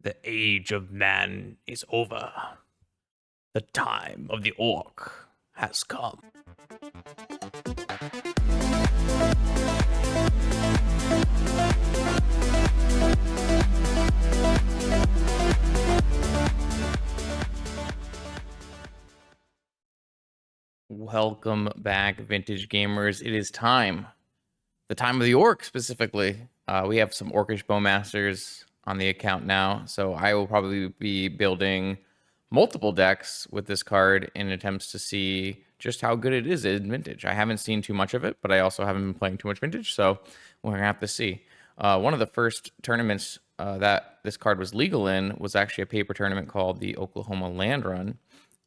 The age of man is over. The time of the orc has come. Welcome back, vintage gamers. It is time. The time of the orc, specifically. We have some orcish bowmasters on the account now, so I will probably be building multiple decks with this card in attempts to see just how good it is in vintage. I haven't seen too much of it, but I also haven't been playing too much vintage, so we're gonna have to see. One of the first tournaments that this card was legal in was actually a paper tournament called the Oklahoma Land Run.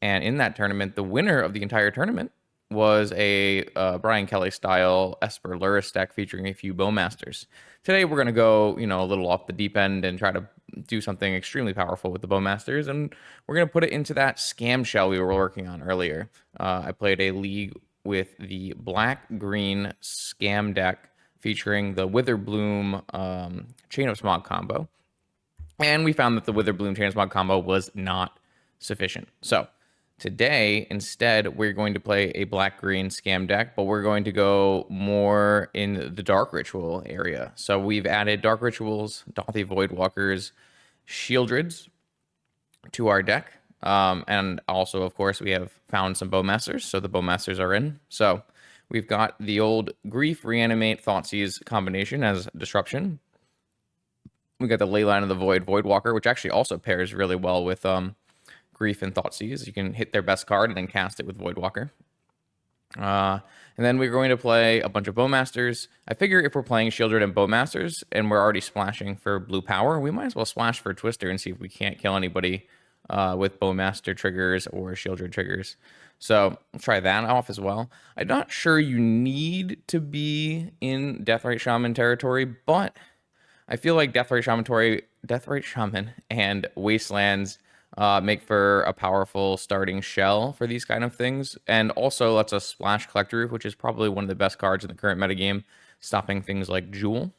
And in that tournament, the winner of the entire tournament was a Brian Kelly style Esper Luris deck featuring a few Bowmasters. Today we're going to go, a little off the deep end and try to do something extremely powerful with the Bowmasters, and we're going to put it into that scam shell we were working on earlier. I played a league with the black-green scam deck featuring the Witherbloom Chain of Smog combo, and we found that the Witherbloom Chain of Smog combo was not sufficient. So today, instead, we're going to play a black-green scam deck, but we're going to go more in the Dark Ritual area. So we've added Dark Rituals, Dothy Voidwalkers, Shieldreds to our deck. And also, of course, we have found some Bowmasters, so the Bowmasters are in. So we've got the old Grief, Reanimate, Thoughtseize combination as Disruption. We got the Leyline of the Void, Voidwalker, which actually also pairs really well with Grief and Thoughtseize. You can hit their best card and then cast it with Voidwalker. And then we're going to play a bunch of Bowmasters. I figure if we're playing Shieldred and Bowmasters and we're already splashing for blue power, we might as well splash for Twister and see if we can't kill anybody with Bowmaster triggers or Shieldred triggers. So we'll try that off as well. I'm not sure you need to be in Deathrite Shaman territory, but I feel like Deathrite Shaman and Wastelands make for a powerful starting shell for these kind of things, and also lets us splash Collector Roof, which is probably one of the best cards in the current metagame, stopping things like Jewel.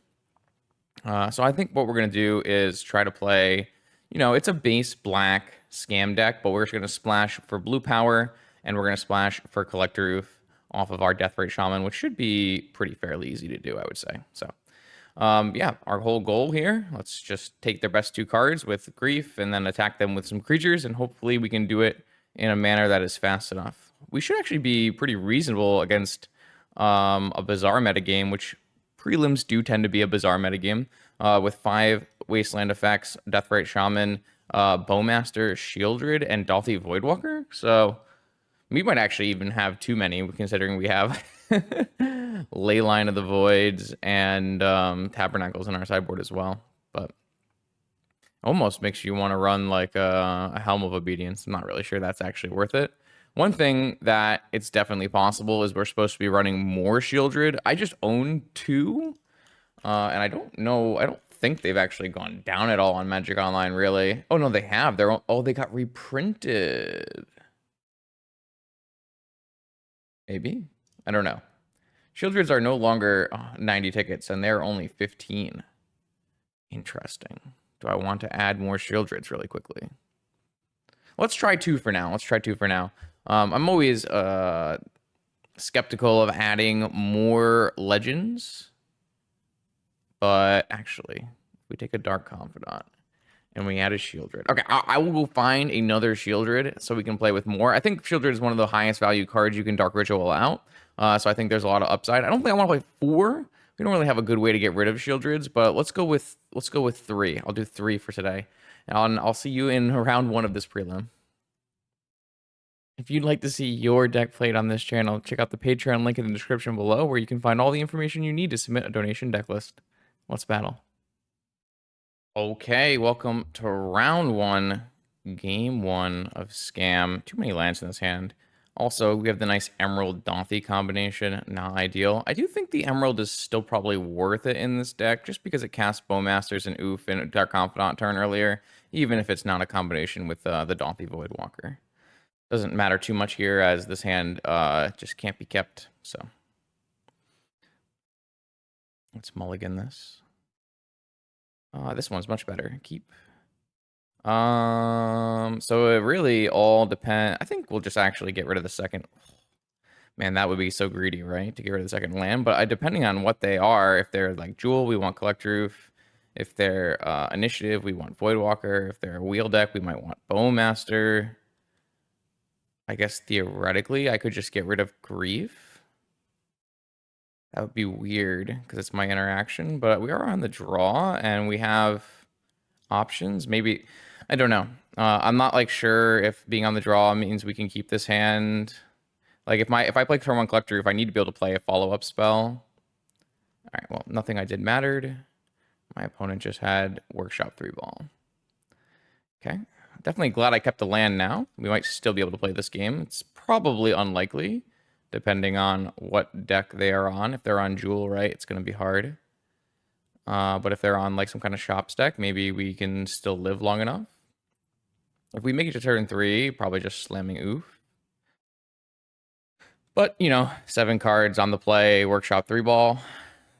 So I think what we're going to do is try to play, it's a base black scam deck, but we're just going to splash for blue power, and we're going to splash for Collector Roof off of our Deathrite Shaman, which should be pretty fairly easy to do, I would say. So yeah, our whole goal here, let's just take their best two cards with Grief and then attack them with some creatures, and hopefully we can do it in a manner that is fast enough. We should actually be pretty reasonable against a bizarre metagame, which prelims do tend to be a bizarre metagame, with 5 Wasteland effects, Deathrite Shaman, Bowmaster, Shieldred, and Dothy Voidwalker. So we might actually even have too many, considering we have Leyline of the Voids and Tabernacles in our sideboard as well. But almost makes you want to run like a Helm of Obedience. I'm not really sure that's actually worth it. One thing that it's definitely possible is we're supposed to be running more Shieldred. I just own 2, and I don't think they've actually gone down at all on Magic Online, really. Oh, no, they have. They got reprinted. Maybe? I don't know. Shieldreds are no longer 90 tickets, and they're only 15. Interesting. Do I want to add more Shieldreds really quickly? Let's try 2 for now. I'm always skeptical of adding more legends. But actually, if we take a Dark Confidant and we add a Shieldred. Okay, I will go find another Shieldred so we can play with more. I think Shieldred is one of the highest value cards you can Dark Ritual out. So I think there's a lot of upside. I don't think I want to play 4. We don't really have a good way to get rid of Shieldreds, but let's go with 3. I'll do 3 for today. And I'll see you in round 1 of this prelim. If you'd like to see your deck played on this channel, check out the Patreon link in the description below, where you can find all the information you need to submit a donation deck list. Let's battle. Okay, welcome to round 1, game 1 of Scam. Too many lands in this hand. Also, we have the nice Emerald Dothy combination. Not ideal. I do think the Emerald is still probably worth it in this deck, just because it casts Bowmasters and Oof and Dark Confidant turn earlier, even if it's not a combination with the Dothy Voidwalker. Doesn't matter too much here, as this hand just can't be kept, so. Let's mulligan this. This one's much better. Keep. So it really all depends. I think we'll just actually get rid of the second. Man, that would be so greedy, right? To get rid of the second land. But depending on what they are, if they're like Jewel, we want Collect Roof. If they're Initiative, we want Voidwalker. If they're a Wheel deck, we might want Bowmaster. I guess theoretically, I could just get rid of Grief. That would be weird because it's my interaction. But we are on the draw and we have options. Maybe, I don't know. I'm not like sure if being on the draw means we can keep this hand. Like if I play turn 1 Collector Roof, I need to be able to play a follow-up spell. All right, well, nothing I did mattered. My opponent just had Workshop 3 ball. Okay, definitely glad I kept the land now. We might still be able to play this game. It's probably unlikely, depending on what deck they are on. If they're on Jewel, right, it's going to be hard. But if they're on like some kind of Shops deck, maybe we can still live long enough. If we make it to turn 3, probably just slamming Oof. But, you know, 7 cards on the play, Workshop 3 ball.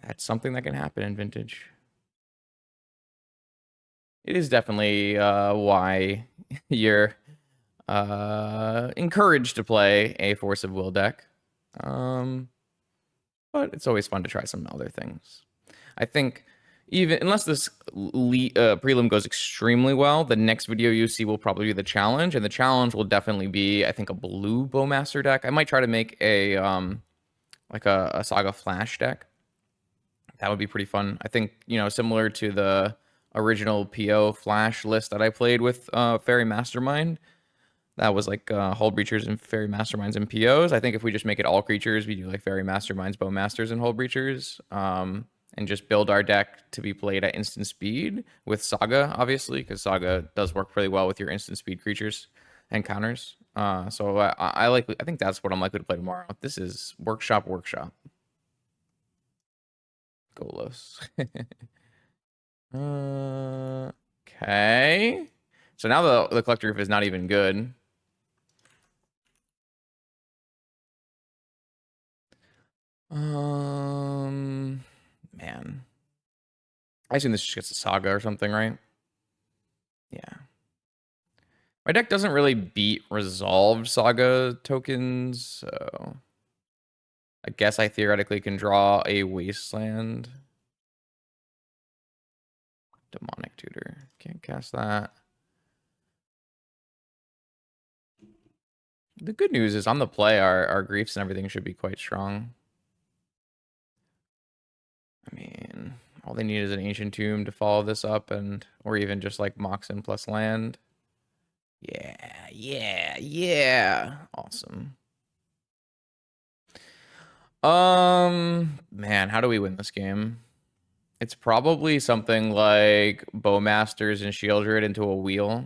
That's something that can happen in Vintage. It is definitely why you're encouraged to play a Force of Will deck. But it's always fun to try some other things. I think even unless this prelim goes extremely well, the next video you see will probably be the challenge, and the challenge will definitely be, I think, a blue Bowmaster deck. I might try to make a like a Saga Flash deck. That would be pretty fun. I think, you know, similar to the original PO Flash list that I played with Fairy Mastermind. That was like Hold Breachers and Fairy Masterminds and POs. I think if we just make it all creatures, we do like Fairy Masterminds, Bowmasters, and Hold Breachers. And just build our deck to be played at instant speed with Saga, obviously, because Saga does work really well with your instant speed creatures and counters. So I think that's what I'm likely to play tomorrow. This is Workshop. Golos. Okay. So now the Collector Roof is not even good. Man. I assume this just gets a Saga or something, right? Yeah. My deck doesn't really beat Resolved Saga tokens, so I guess I theoretically can draw a Wasteland. Demonic Tutor. Can't cast that. The good news is on the play, our griefs and everything should be quite strong. I mean, all they need is an Ancient Tomb to follow this up, and or even just like Moxen plus land. Yeah. Awesome. Man, how do we win this game? It's probably something like Bowmasters and Shieldred into a wheel.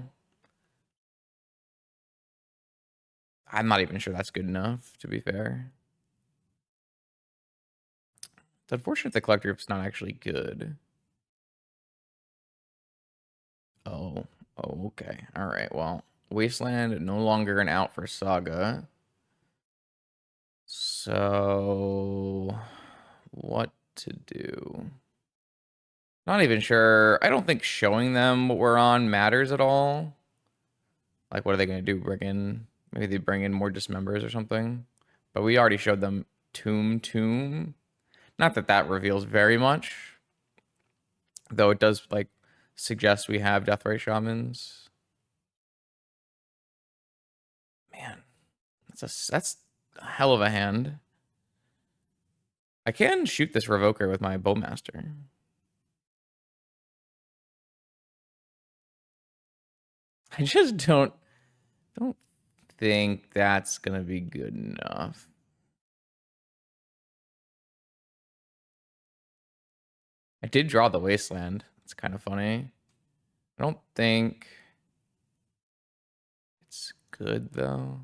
I'm not even sure that's good enough, to be fair. It's unfortunate the Collector Group's not actually good. Oh, okay. All right, well, Wasteland no longer an out for Saga. So, what to do? Not even sure. I don't think showing them what we're on matters at all. Like, what are they going to do? Maybe they bring in more Dismembers or something. But we already showed them Tomb. Not that that reveals very much. Though it does, like, suggest we have Deathray Shamans. Man, that's a hell of a hand. I can shoot this Revoker with my Bowmaster. I just don't think that's gonna be good enough. I did draw the Wasteland. It's kind of funny. I don't think it's good though.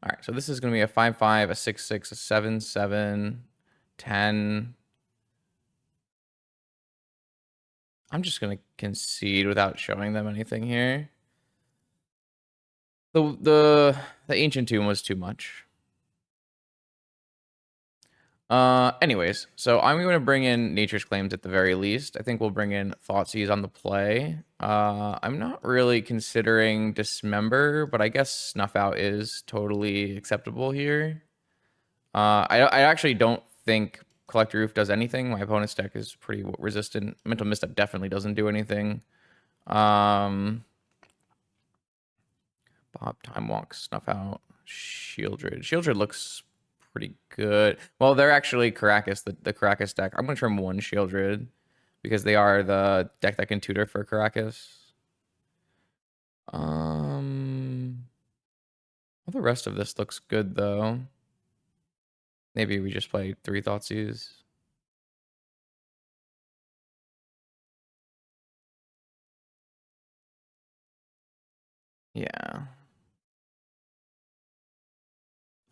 All right, so this is gonna be a 5/5, a 6/6, a 7/7, 10. I'm just gonna concede without showing them anything here. The Ancient Tomb was too much. Anyways, so I'm going to bring in Nature's Claims at the very least. I think we'll bring in Thoughtseize on the play. I'm not really considering Dismember, but I guess Snuff Out is totally acceptable here. I actually don't think Collector Roof does anything. My opponent's deck is pretty resistant. Mental Misstep definitely doesn't do anything. Bob, Time Walk, Snuff Out, Shieldred. Shieldred looks pretty good. Well, they're actually Caracas, the Caracas deck. I'm going to trim one Shieldred because they are the deck that can tutor for Caracas. All the rest of this looks good, though. Maybe we just play 3 Thoughtseize. Yeah.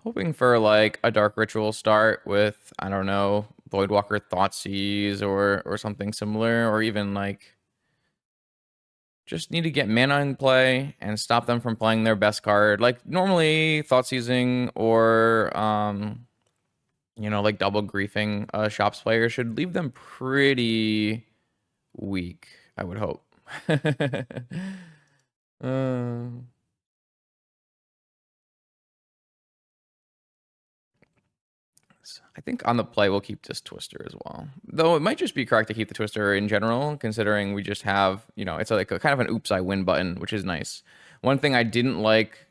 Hoping for like a Dark Ritual start with, I don't know, Voidwalker Thoughtseize or something similar, or even like just need to get mana in play and stop them from playing their best card. Like normally Thoughtseizing or you know, like double griefing a Shops player should leave them pretty weak, I would hope. I think on the play we'll keep this Twister as well. Though it might just be correct to keep the Twister in general, considering we just have, you know, it's like a kind of an oops, I win button, which is nice. One thing I didn't like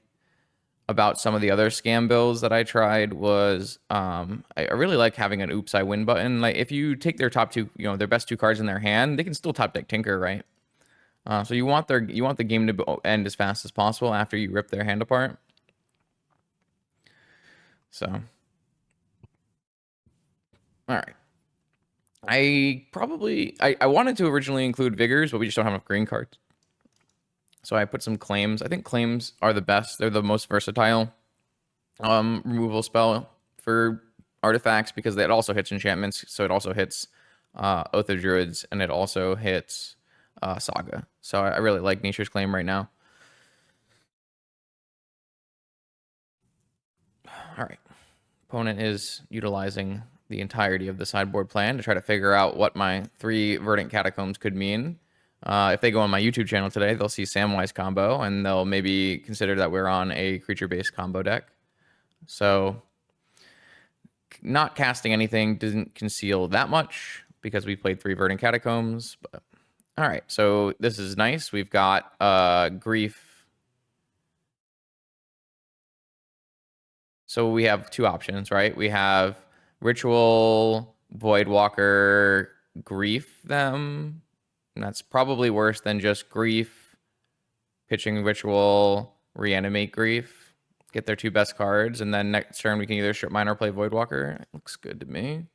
about some of the other scam builds that I tried was I really like having an oops, I win button. Like if you take their top 2, you know, their best 2 cards in their hand, they can still top deck Tinker, right? So you want the game to end as fast as possible after you rip their hand apart. So, all right. I wanted to originally include Vigors, but we just don't have enough green cards. So I put some Claims. I think Claims are the best. They're the most versatile removal spell for artifacts because it also hits enchantments. So it also hits Oath of Druids, and it also hits Saga. So I really like Nature's Claim right now. All right. Opponent is utilizing the entirety of the sideboard plan to try to figure out what my 3 Verdant Catacombs could mean. If they go on my YouTube channel today, they'll see Samwise combo, and they'll maybe consider that we're on a creature-based combo deck. So not casting anything doesn't conceal that much because we played 3 Verdant Catacombs. But all right, so this is nice. We've got Grief. So we have 2 options, right? We have Ritual, Voidwalker, Grief them. And that's probably worse than just Grief, pitching Ritual, reanimate Grief, get their 2 best cards, and then next turn we can either Strip Mine or play Voidwalker. It looks good to me.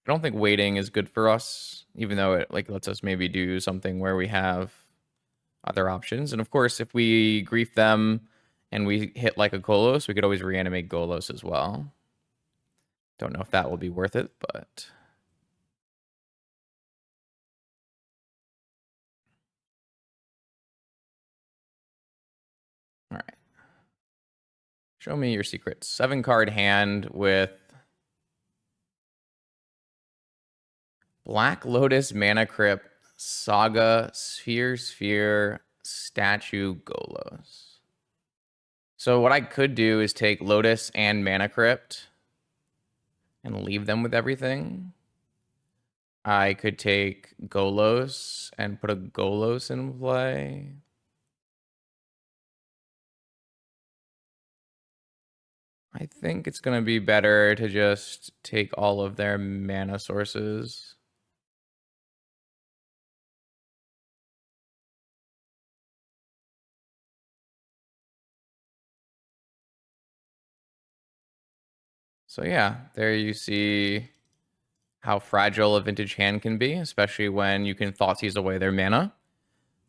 I don't think waiting is good for us, even though it like lets us maybe do something where we have other options. And of course, if we grief them and we hit like a Golos, we could always reanimate Golos as well. Don't know if that will be worth it, but all right. Show me your secrets. 7-card hand with Black Lotus, Mana Crypt, Saga, Sphere, Statue, Golos. So what I could do is take Lotus and Mana Crypt and leave them with everything. I could take Golos and put a Golos in play. I think it's going to be better to just take all of their mana sources. So yeah, there you see how fragile a vintage hand can be, especially when you can Thoughtseize away their mana.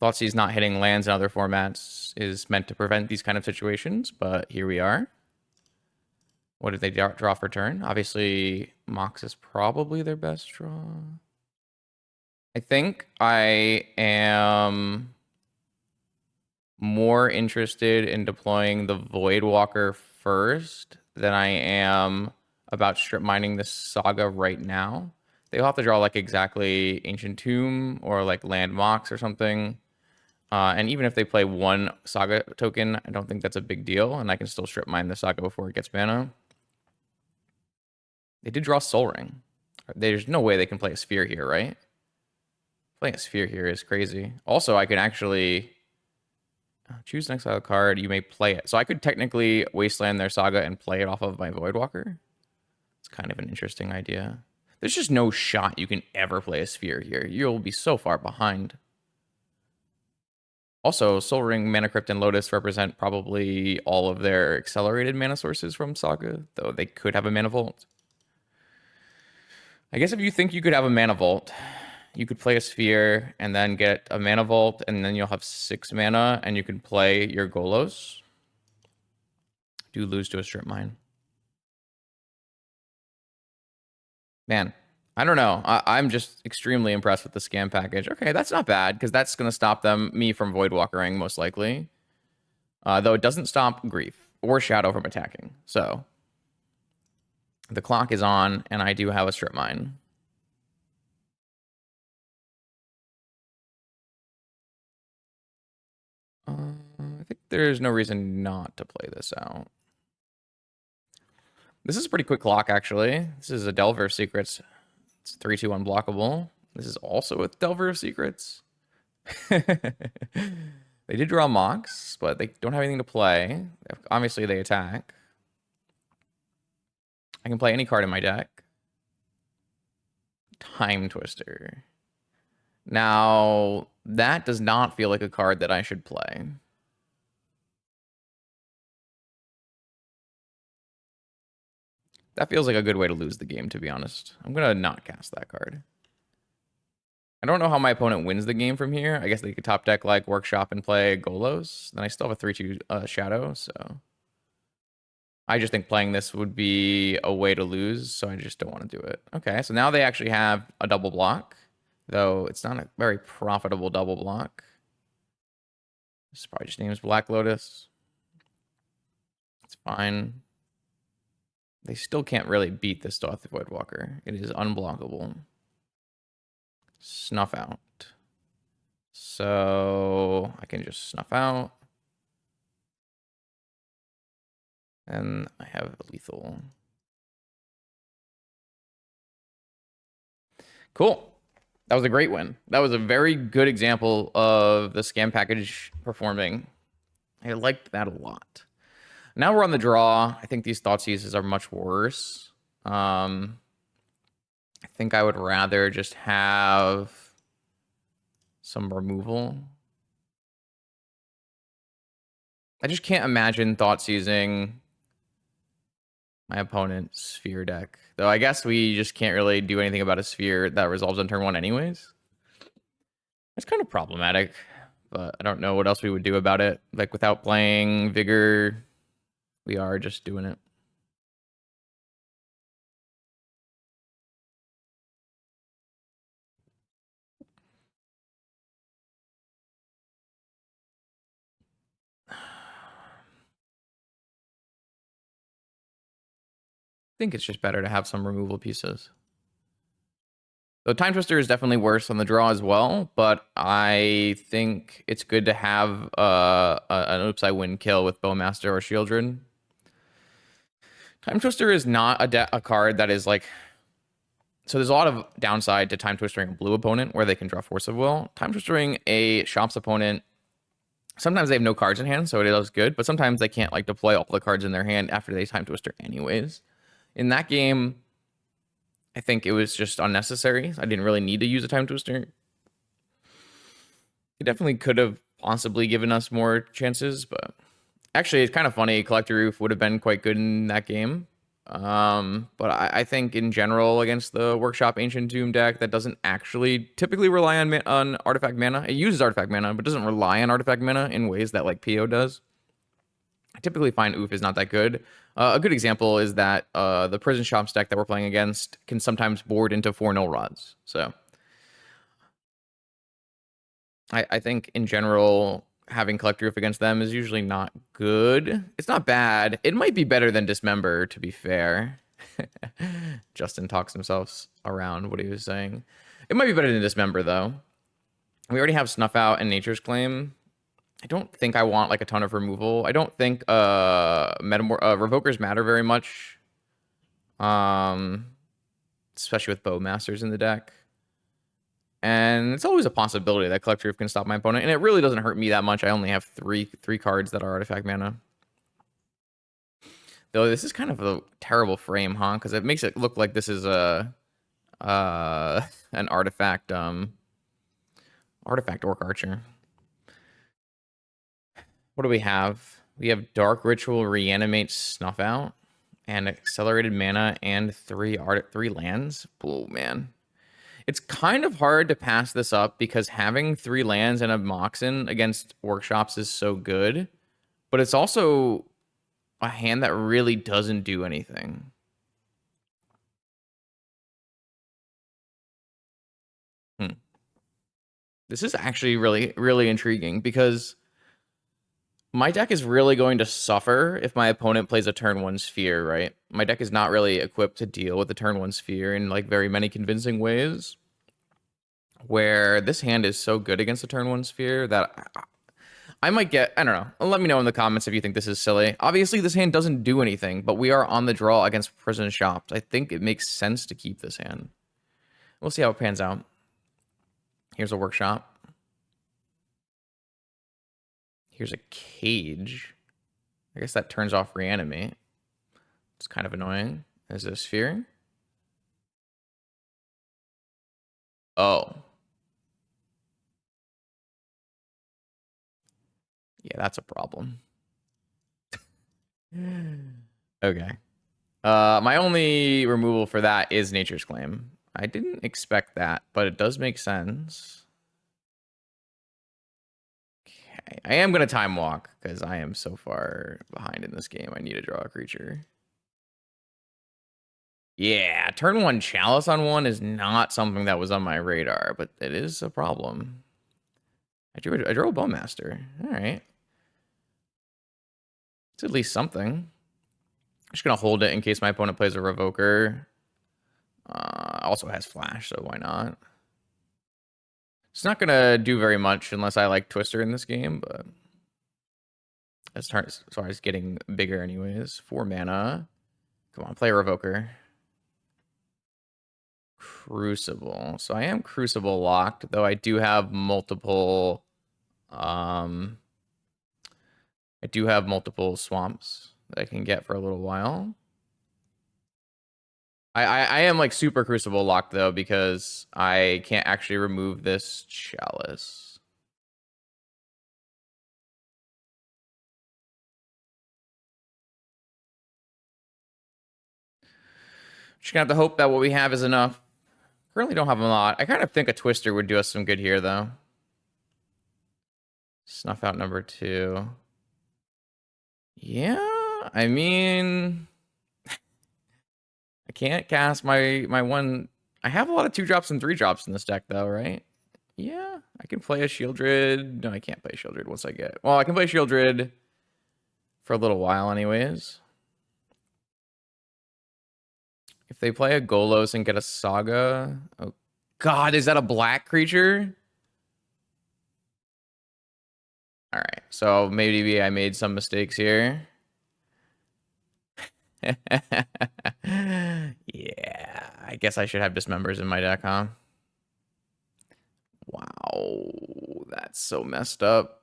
Thoughtseize not hitting lands in other formats is meant to prevent these kind of situations, but here we are. What did they draw for turn? Obviously, Mox is probably their best draw. I think I am more interested in deploying the Voidwalker first than I am about strip mining the Saga right now. They'll have to draw like exactly Ancient Tomb or like Land Mox or something. And even if they play one Saga token, I don't think that's a big deal, and I can still strip mine the Saga before it gets mana. They did draw Soul Ring. There's no way they can play a Sphere here, right? Playing a Sphere here is crazy. Also, I can actually choose an exile card. You may play it. So I could technically Wasteland their Saga and play it off of my Voidwalker. It's kind of an interesting idea. There's just no shot you can ever play a Sphere here. You'll be so far behind. Also, Soul Ring, Mana Crypt, and Lotus represent probably all of their accelerated mana sources from Saga, though they could have a Mana Vault. I guess if you think you could have a Mana Vault, you could play a Sphere and then get a Mana Vault, and then you'll have 6 mana, and you can play your Golos. Do lose to a Strip Mine. Man, I don't know. I'm just extremely impressed with the scam package. Okay, that's not bad, because that's going to stop me from Voidwalkering, most likely. Though it doesn't stop Grief or Shadow from attacking. So the clock is on, and I do have a Strip Mine. I think there's no reason not to play this out. This is a pretty quick clock, actually. This is a Delver of Secrets. It's 3/2 unblockable. This is also a Delver of Secrets. They did draw Mox, but they don't have anything to play. Obviously, they attack. I can play any card in my deck. Time Twister. Now, that does not feel like a card that I should play. That feels like a good way to lose the game, to be honest. I'm going to not cast that card. I don't know how my opponent wins the game from here. I guess they could top deck like Workshop and play Golos. Then I still have a 3/2 Shadow, so I just think playing this would be a way to lose, so I just don't want to do it. Okay, so now they actually have a double block, though it's not a very profitable double block. This probably just names Black Lotus. It's fine. They still can't really beat this Doth Voidwalker. It is unblockable. Snuff out. So I can just snuff out. And I have a lethal. Cool. That was a great win. That was a very good example of the scam package performing. I liked that a lot. Now we're on the draw. I think these Thoughtseizes are much worse. I think I would rather just have some removal. I just can't imagine Thoughtseizing my opponent's Sphere deck. Though I guess we just can't really do anything about a Sphere that resolves on turn 1 anyways. It's kind of problematic, but I don't know what else we would do about it. Like, without playing Vigor, we are just doing it. I think it's just better to have some removal pieces. So Time Twister is definitely worse on the draw as well, but I think it's good to have an Oops I Win kill with Bowmaster or Shieldred. Time Twister is not a card that is like... So there's a lot of downside to Time Twistering a blue opponent where they can draw Force of Will. Time Twistering a Shop's opponent, sometimes they have no cards in hand, so it is good, but sometimes they can't like deploy all the cards in their hand after they Time Twister anyways. In that game, I think it was just unnecessary. I didn't really need to use a Time Twister. It definitely could have possibly given us more chances, but actually it's kind of funny. Collector Roof would have been quite good in that game. But I think in general against the Workshop Ancient Tomb deck that doesn't actually typically rely on artifact mana. It uses artifact mana, but doesn't rely on artifact mana in ways that like PO does. I typically find Oof is not that good. A good example is that the Prison Shops deck that we're playing against can sometimes board into 4 Null Rods. So I think in general, having Collector Roof against them is usually not good. It's not bad. It might be better than Dismember, to be fair. Justin talks himself around what he was saying. It might be better than Dismember, though. We already have Snuff Out and Nature's Claim. I don't think I want like a ton of removal. I don't think Revokers matter very much. Especially with Bowmasters in the deck. And it's always a possibility that Collector Roof can stop my opponent, and it really doesn't hurt me that much. I only have three cards that are artifact mana. Though this is kind of a terrible frame, huh? Because it makes it look like this is a an artifact Orc Archer. What do we have? We have Dark Ritual, Reanimate, Snuff Out, and Accelerated Mana, and three lands. Oh man. It's kind of hard to pass this up because having 3 lands and a Moxen against workshops is so good, but it's also a hand that really doesn't do anything. This is actually really, really intriguing because my deck is really going to suffer if my opponent plays a turn 1 Sphere, right? My deck is not really equipped to deal with the turn 1 Sphere in like very many convincing ways. Where this hand is so good against the turn 1 Sphere that I might get, I don't know. Let me know in the comments if you think this is silly. Obviously, this hand doesn't do anything, but we are on the draw against Prison Shops. I think it makes sense to keep this hand. We'll see how it pans out. Here's a Workshop. Here's a Cage. I guess that turns off Reanimate. It's kind of annoying. Is it a Sphere? Oh. Yeah, that's a problem. Okay. My only removal for that is Nature's Claim. I didn't expect that, but it does make sense. Okay. I am going to Time Walk because I am so far behind in this game. I need to draw a creature. Yeah, turn 1 Chalice on 1 is not something that was on my radar, but it is a problem. I drew a Bowmaster. All right. It's at least something. I'm just going to hold it in case my opponent plays a Revoker. Also has Flash, so why not? It's not going to do very much unless I like Twister in this game, but as far as getting bigger anyways. 4 mana. Come on, play a Revoker. Crucible. So I am Crucible locked, though I do have multiple swamps that I can get for a little while. I am like super Crucible locked though because I can't actually remove this Chalice. Just gonna have to hope that what we have is enough. Currently don't have a lot. I kind of think a Twister would do us some good here though. Snuff Out number 2. Yeah, I mean, I can't cast my one. I have a lot of 2-drops and 3-drops in this deck though, right? Yeah, I can play a Shieldred. No, I can't play Shieldred once I get... Well, I can play Shieldred for a little while anyways. If they play a Golos and get a Saga... Oh, God, is that a black creature? All right, so maybe I made some mistakes here. Yeah, I guess I should have Dismembers in my deck, huh? Wow, that's so messed up.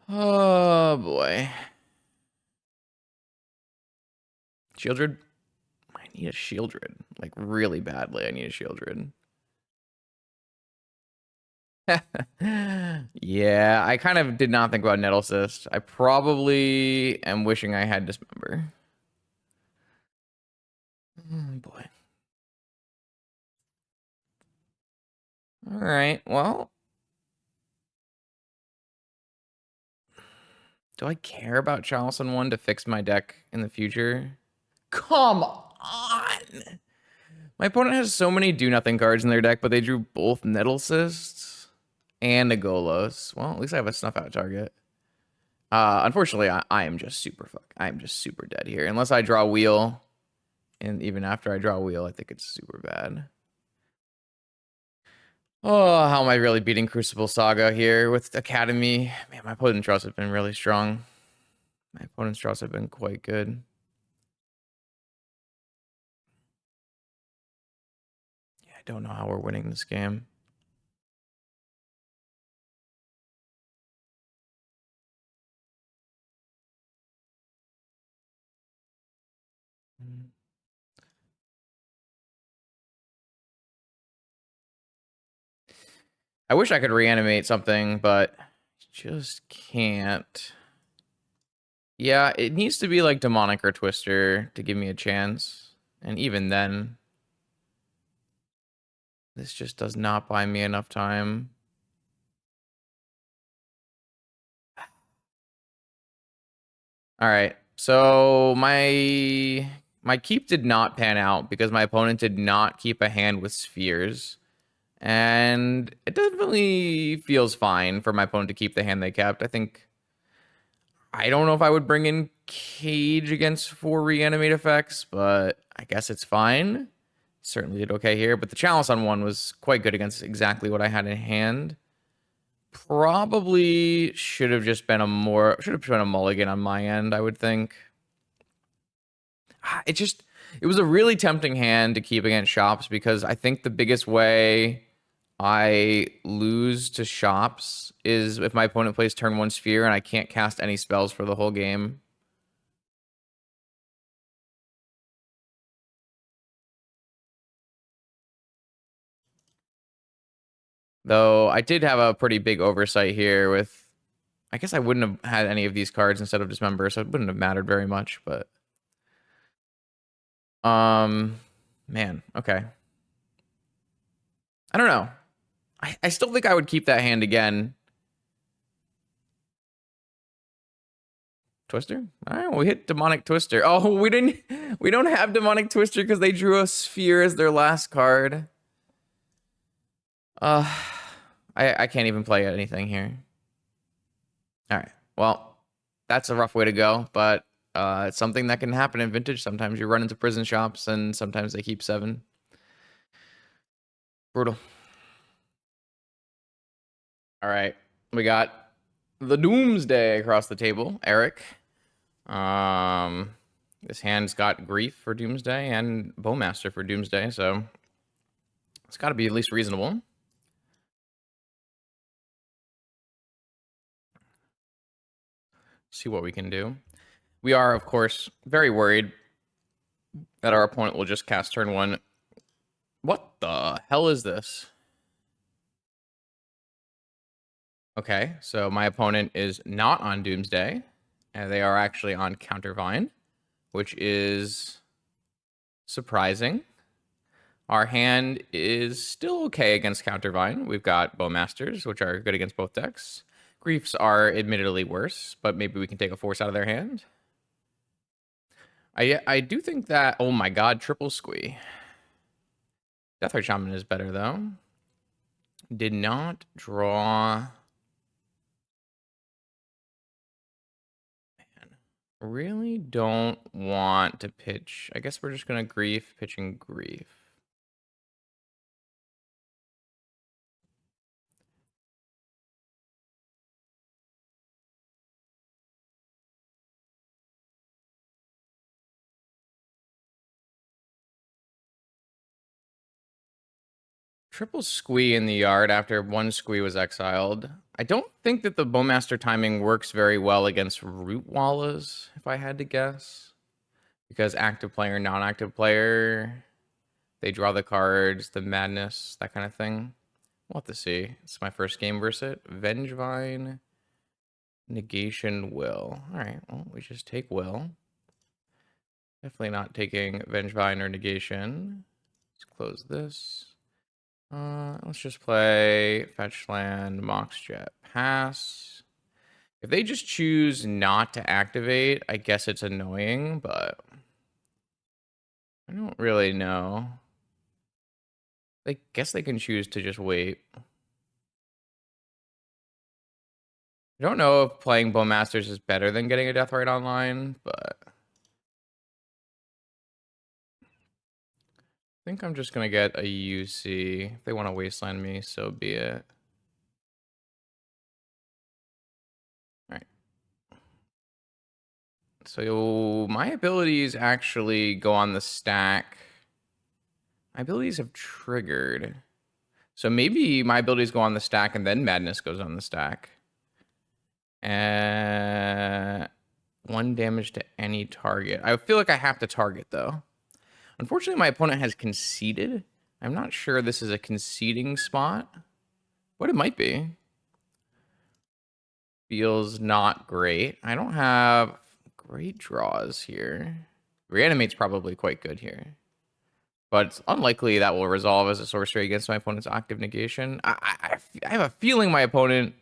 Oh, boy. Shieldred? I need a Shieldred. Like, really badly, I need a Shieldred. Yeah, I kind of did not think about Nettle Cyst. I probably am wishing I had Dismember. Oh, boy. All right, well. Do I care about Chalice on 1 to fix my deck in the future? Come on! My opponent has so many do-nothing cards in their deck, but they drew both Nettle Cysts and a Golos. Well, at least I have a Snuff Out target. Unfortunately, I am just I am just super dead here. Unless I draw a wheel, and even after I draw a wheel, I think it's super bad. Oh, how am I really beating Crucible Saga here with Academy? Man, my opponent's draws have been really strong. My opponent's draws have been quite good. Yeah, I don't know how we're winning this game. I wish I could reanimate something, but just can't. Yeah, it needs to be like Demonic or Twister to give me a chance. And even then, this just does not buy me enough time. All right. So my keep did not pan out because my opponent did not keep a hand with spheres. And it definitely feels fine for my opponent to keep the hand they kept. I don't know if I would bring in Cage against 4 reanimate effects, but I guess it's fine. Certainly did okay here, but the Chalice on 1 was quite good against exactly what I had in hand. Probably should have been a mulligan on my end, I would think. It was a really tempting hand to keep against shops because I think the biggest way I lose to shops is if my opponent plays turn 1 sphere and I can't cast any spells for the whole game. Though I did have a pretty big oversight here with, I guess I wouldn't have had any of these cards instead of Dismember, so it wouldn't have mattered very much, but man, okay. I don't know. I still think I would keep that hand again. Twister? All right, well, we hit Demonic Twister. Oh, we don't have Demonic Twister because they drew a sphere as their last card. I can't even play anything here. All right. Well, that's a rough way to go, but it's something that can happen in Vintage. Sometimes you run into prison shops, and sometimes they keep 7. Brutal. All right. We got the Doomsday across the table. Eric. This hand's got Grief for Doomsday and Bowmaster for Doomsday, so it's got to be at least reasonable. See what we can do. We are, of course, very worried that our opponent will just cast turn 1. What the hell is this? Okay, so my opponent is not on Doomsday, and they are actually on CounterVine, which is surprising. Our hand is still okay against Countervine. We've got Bowmasters, which are good against both decks. Griefs are admittedly worse, but maybe we can take a force out of their hand. I do think that, oh my god, triple squee. Deathheart Shaman is better, though. Did not draw... Man, really don't want to pitch. I guess we're just going to Grief, pitching Grief. Triple squee in the yard after 1 squee was exiled. I don't think that the Bowmaster timing works very well against Root Wallas, if I had to guess. Because active player, non-active player, they draw the cards, the madness, that kind of thing. We'll have to see. It's my first game versus it. Vengevine, negation, will. All right, well, we just take will. Definitely not taking Vengevine or negation. Let's close this. Let's just play Fetch Land, Mox Jet, pass. If they just choose not to activate, I guess it's annoying, but I don't really know. I guess they can choose to just wait. I don't know if playing Bowmasters is better than getting a Death Right online, but I think I'm just going to get a UC. If they want to wasteland me, so be it. All right. So my abilities actually go on the stack. My abilities have triggered. So maybe my abilities go on the stack and then Madness goes on the stack. 1 damage to any target. I feel like I have to target, though. Unfortunately, my opponent has conceded. I'm not sure this is a conceding spot, but it might be. Feels not great. I don't have great draws here. Reanimate's probably quite good here, but it's unlikely that will resolve as a sorcery against my opponent's active negation. I have a feeling my opponent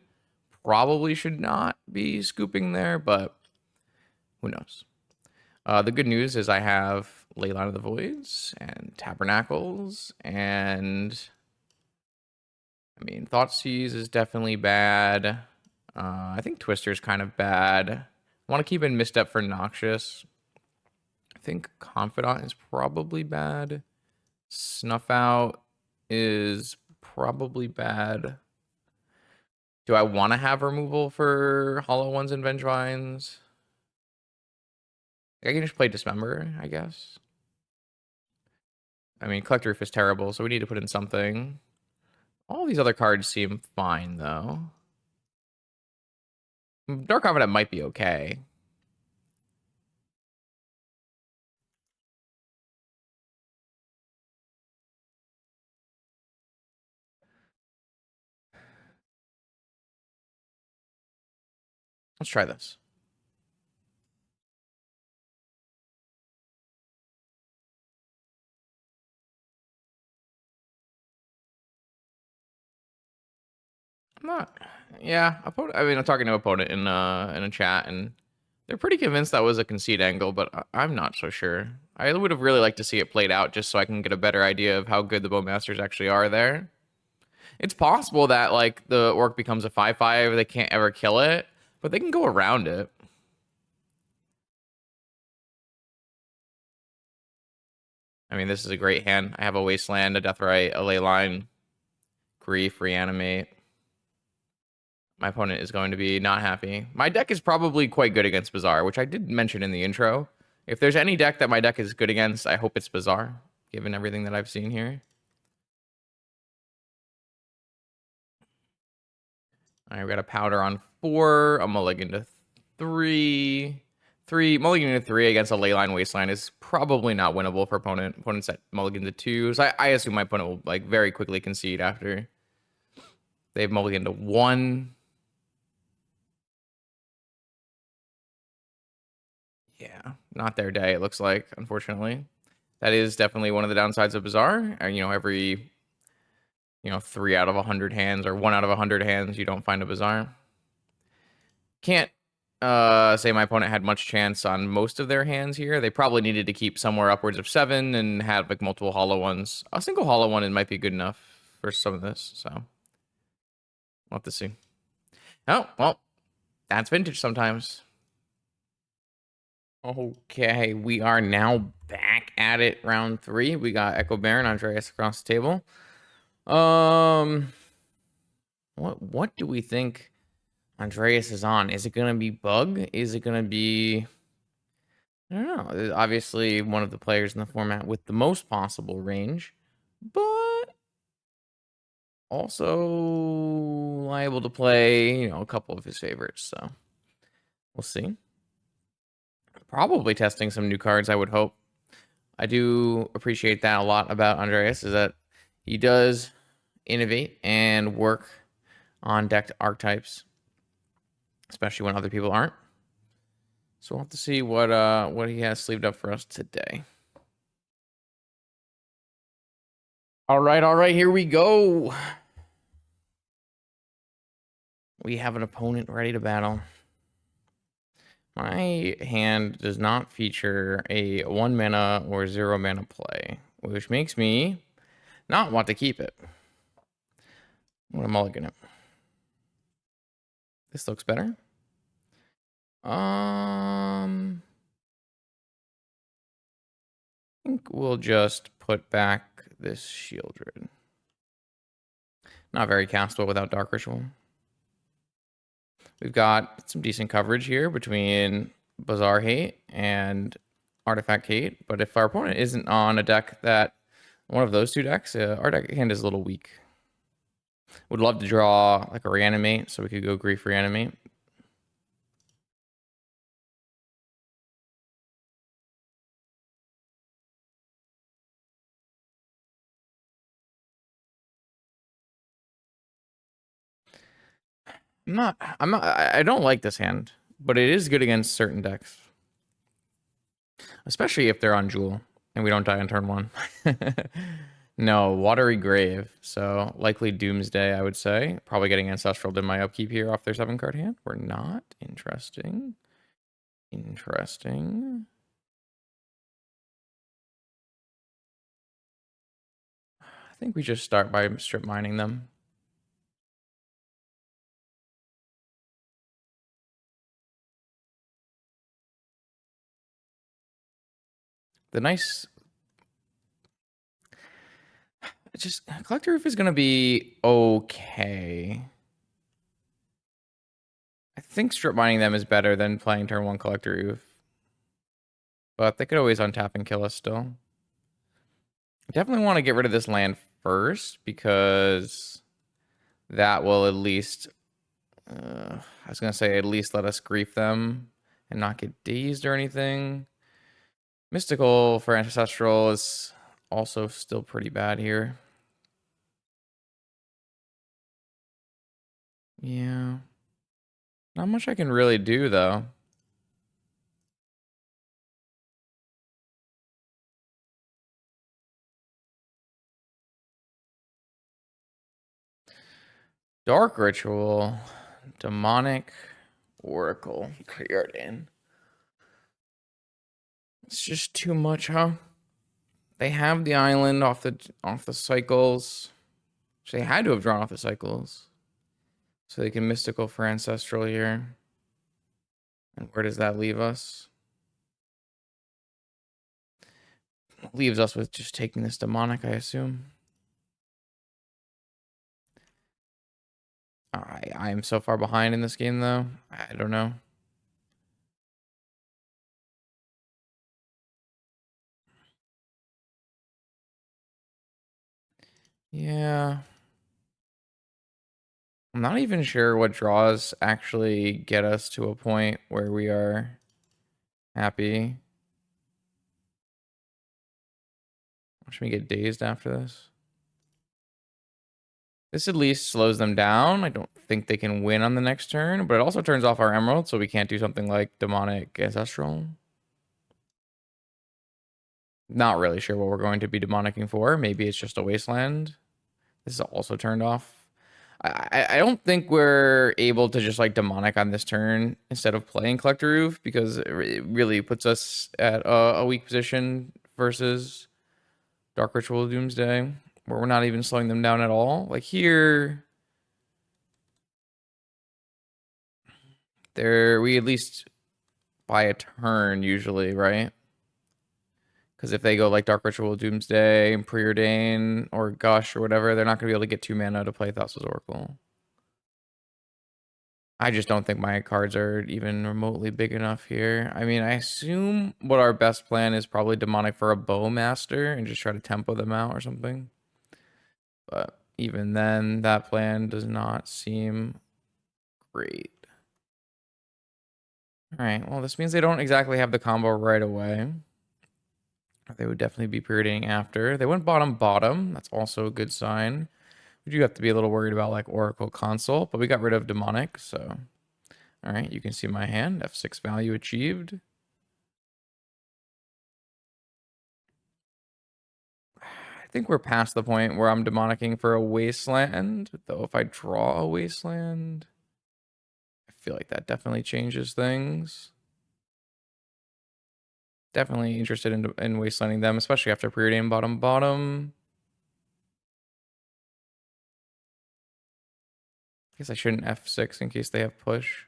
probably should not be scooping there, but who knows? The good news is I have Leyline of the Voids and Tabernacles, and I mean, Thoughtseize is definitely bad. I think Twister's kind of bad. I want to keep in Misstep for Noxious. I think Confidant is probably bad. Snuff Out is probably bad. Do I want to have removal for Hollow Ones and Vengevines? I can just play Dismember, I guess. I mean, Collector Roof is terrible, so we need to put in something. All these other cards seem fine, though. Dark Confidant might be okay. Let's try this. I'm not. Yeah, opponent. I mean, I'm talking to an opponent in a chat, and they're pretty convinced that was a concede angle, but I'm not so sure. I would have really liked to see it played out just so I can get a better idea of how good the Bowmasters actually are there. It's possible that like the orc becomes a 5/5, they can't ever kill it, but they can go around it. I mean, this is a great hand. I have a Wasteland, a Deathrite, a Leyline, Grief, Reanimate. My opponent is going to be not happy. My deck is probably quite good against Bazaar, which I did mention in the intro. If there's any deck that my deck is good against, I hope it's Bazaar, given everything that I've seen here. I've got a Powder on 4, a Mulligan to 3. Mulligan to 3 against a Leyline Wasteland is probably not winnable for opponent. Opponent's at Mulligan to 2, so I assume my opponent will like very quickly concede after they've Mulligan to 1. Yeah, not their day, it looks like, unfortunately. That is definitely one of the downsides of Bazaar. You know, every 3 out of 100 hands or 1 out of 100 hands, you don't find a Bazaar. Can't say my opponent had much chance on most of their hands here. They probably needed to keep somewhere upwards of 7 and had like multiple hollow ones. A single hollow one it might be good enough for some of this, so we'll have to see. Oh, well, that's vintage sometimes. Okay, we are now back at it, round 3. We got Echo Baron, Andreas across the table. What do we think Andreas is on? Is it gonna be Bug? Is it gonna be... I don't know. Obviously, one of the players in the format with the most possible range, but also liable to play, a couple of his favorites. So we'll see. Probably testing some new cards, I would hope. I do appreciate that a lot about Andreas, is that he does innovate and work on decked archetypes, especially when other people aren't. So we'll have to see what he has sleeved up for us today. All right, here we go. We have an opponent ready to battle. My hand does not feature a 1 mana or 0 mana play, which makes me not want to keep it. I'm gonna mulligan it. This looks better. I think we'll just put back this Shieldred. Not very castable without Dark Ritual. We've got some decent coverage here between Bazaar Hate and Artifact Hate, but if our opponent isn't on a deck that one of those two decks, our deck hand is a little weak. Would love to draw like a Reanimate, so we could go Grief Reanimate. I don't like this hand, but it is good against certain decks. Especially if they're on Jewel and we don't die on turn 1. No, Watery Grave. So likely Doomsday, I would say. Probably getting Ancestral in my upkeep here off their 7-card hand. We're not. Interesting. Interesting. I think we just start by strip mining them. The nice... Just Collector Roof is going to be okay. I think strip mining them is better than playing turn 1 Collector Roof. But they could always untap and kill us still. I definitely want to get rid of this land first because that will at least... I was going to say at least let us grief them and not get dazed or anything. Mystical for Ancestral is also still pretty bad here. Yeah. Not much I can really do, though. Dark Ritual. Demonic Oracle. Cleared in. It's just too much, huh? They have the island off the cycles. So they had to have drawn off the cycles. So they can mystical for Ancestral here. And where does that leave us? Leaves us with just taking this demonic, I assume. I am so far behind in this game, though. I don't know. Yeah. I'm not even sure what draws actually get us to a point where we are happy. Watch me get dazed after this. This at least slows them down. I don't think they can win on the next turn, but it also turns off our Emerald, so we can't do something like Demonic Ancestral. Not really sure what we're going to be demonicing for. Maybe it's just a Wasteland. This is also turned off. I don't think we're able to just like demonic on this turn instead of playing Collector Roof because it really puts us at a weak position versus Dark Ritual Doomsday, where we're not even slowing them down at all. Like here, we at least buy a turn usually, right? Because if they go like Dark Ritual Doomsday, Preordain, or Gush or whatever, they're not going to be able to get 2 mana to play Thassa's Oracle. I just don't think my cards are even remotely big enough here. I mean, I assume what our best plan is probably demonic for a Bowmaster and just try to tempo them out or something. But even then, that plan does not seem great. All right, well, this means they don't exactly have the combo right away. They would definitely be perioding after. They went bottom. That's also a good sign. We do have to be a little worried about like Oracle Consult, but we got rid of demonic, so... All right, you can see my hand. F6 value achieved. I think we're past the point where I'm demonicking for a Wasteland, though if I draw a Wasteland, I feel like that definitely changes things. Definitely interested in Wastelanding them, especially after Preordain bottom. guess I shouldn't F6 in case they have push.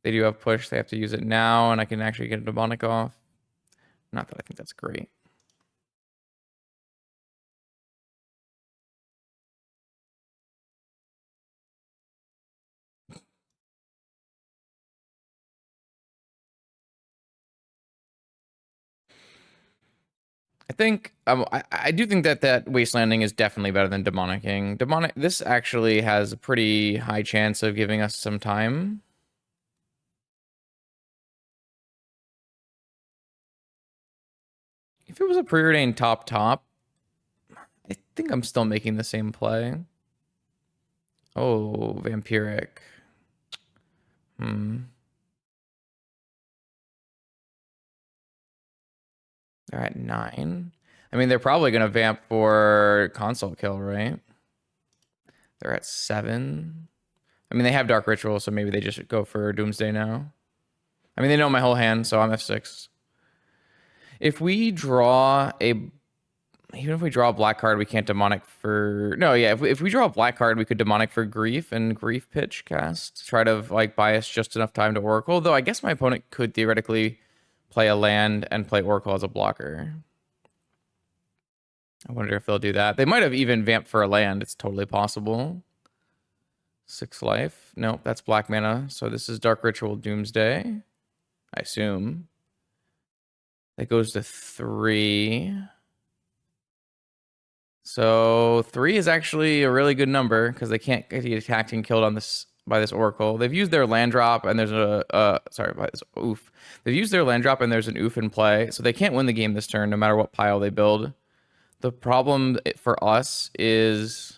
They do have push. They have to use it now, and I can actually get a demonic off. Not that I think that's great. I think I do think that wastelanding is definitely better than demonicking. This actually has a pretty high chance of giving us some time. If it was a preordained top, I think I'm still making the same play. Oh, vampiric. They're at 9. I mean, they're probably gonna vamp for consult kill, right? They're at 7. I mean, they have Dark Ritual, so maybe they just go for Doomsday now. I mean, they know my whole hand, so I'm F6. If we draw even if we draw a black card, we can't demonic for... No, yeah, if we draw a black card, we could demonic for Grief and Grief Pitch cast. Try to, like, buy us just enough time to Oracle. Though I guess my opponent could theoretically play a land and play Oracle as a blocker. I wonder if they'll do that. They might have even vamped for a land. It's totally possible. 6 life. Nope, that's black mana. So this is Dark Ritual Doomsday, I assume. That goes to 3. So 3 is actually a really good number because they can't get attacked and killed on this by this Oracle. They've used their land drop and there's by this oof. They've used their land drop and there's an oof in play, so they can't win the game this turn no matter what pile they build. The problem for us is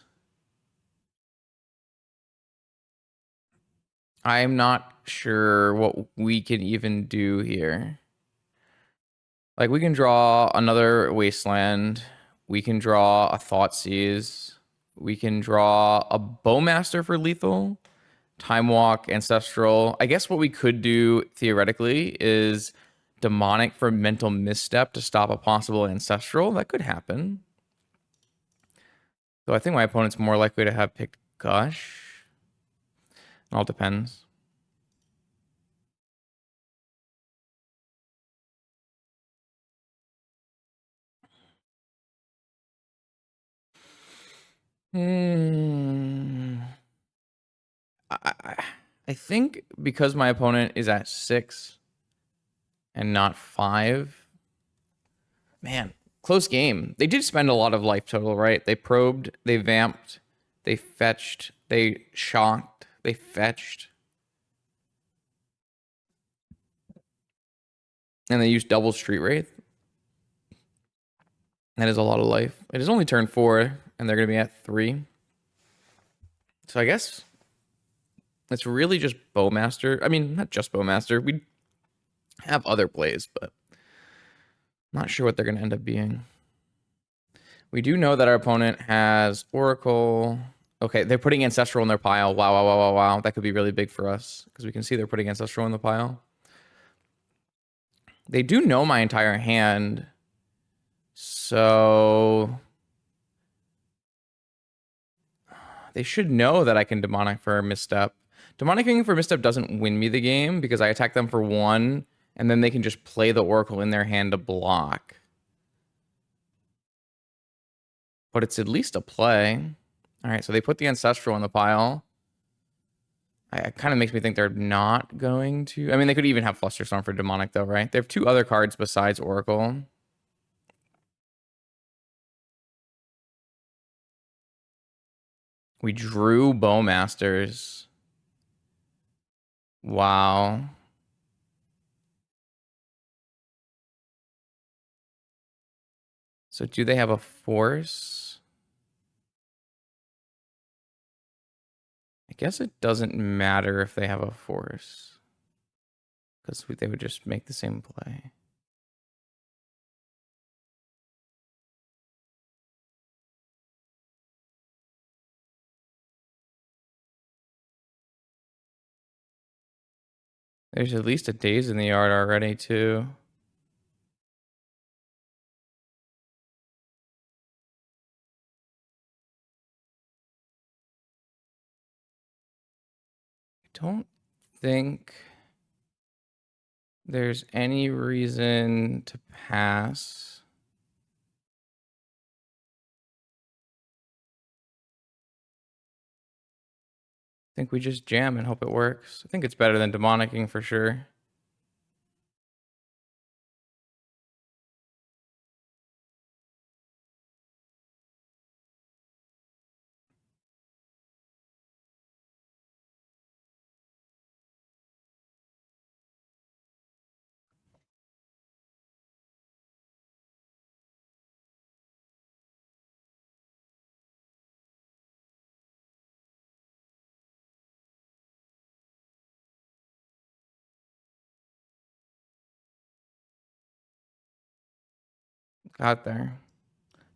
I'm not sure what we can even do here. Like, we can draw another Wasteland. We can draw a Thoughtseize. We can draw a Bowmaster for lethal. Time Walk, Ancestral. I guess what we could do, theoretically, is Demonic for Mental Misstep to stop a possible Ancestral. That could happen. So I think my opponent's more likely to have picked Gush. It all depends. I think because my opponent is at 6 and not 5. Man, close game. They did spend a lot of life total, right? They probed, they vamped, they fetched, they shocked, they fetched. And they used double Street Wraith. That is a lot of life. It is only turn 4, and they're going to be at 3. So I guess it's really just Bowmaster. I mean, not just Bowmaster. We have other plays, but not sure what they're going to end up being. We do know that our opponent has Oracle. Okay, they're putting Ancestral in their pile. Wow, wow, wow, wow, wow. That could be really big for us because we can see they're putting Ancestral in the pile. They do know my entire hand. So they should know that I can Demonic for a Misstep. Demonicking for Misstep doesn't win me the game because I attack them for 1, and then they can just play the Oracle in their hand to block. But it's at least a play. All right, so they put the Ancestral in the pile. It kind of makes me think they're not going to... I mean, they could even have Flusterstorm for Demonic, though, right? They have 2 other cards besides Oracle. We drew Bowmasters. Wow. So do they have a force? I guess it doesn't matter if they have a force, because they would just make the same play. There's at least a Daze in the yard already, too. don't think there's any reason to pass. I think we just jam and hope it works. I think it's better than demonicking for sure. Got there.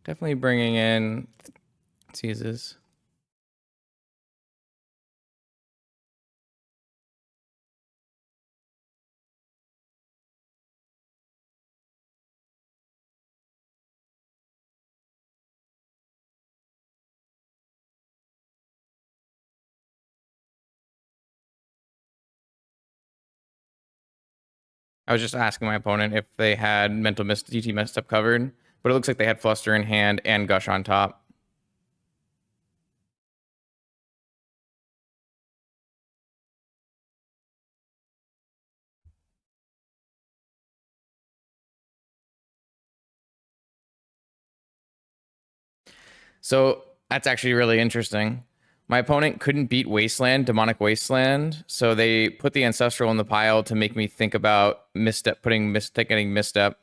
Definitely bringing in seizes. I was just asking my opponent if they had mental DT messed up covered, but it looks like they had Fluster in hand and Gush on top. So that's actually really interesting. My opponent couldn't beat Wasteland, Demonic Wasteland, so they put the Ancestral in the pile to make me think about misstep, getting misstep.